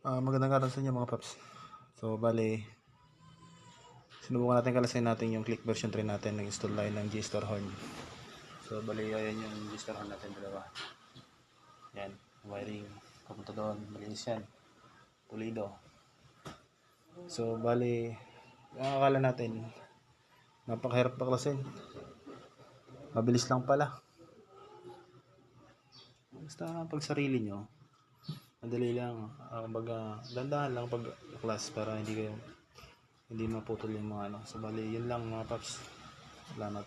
Magandang araw sa inyo mga paps. So, bali, sinubukan natin kalasin natin yung click version 3 natin. Nag-install tayo ng G-Store horn. So, bali, ayan yung G-Store horn natin, dalawa. Yan, wiring, papunta doon, malinis yan. Pulido. So, bali, ang akala natin, napakahirap baklasin. Mabilis lang pala. Basta pag sarili nyo, madali lang. Kumbaga, dandahan lang pag class para hindi maputol yung mga ano. So, bali, yun lang mga paps. Salamat.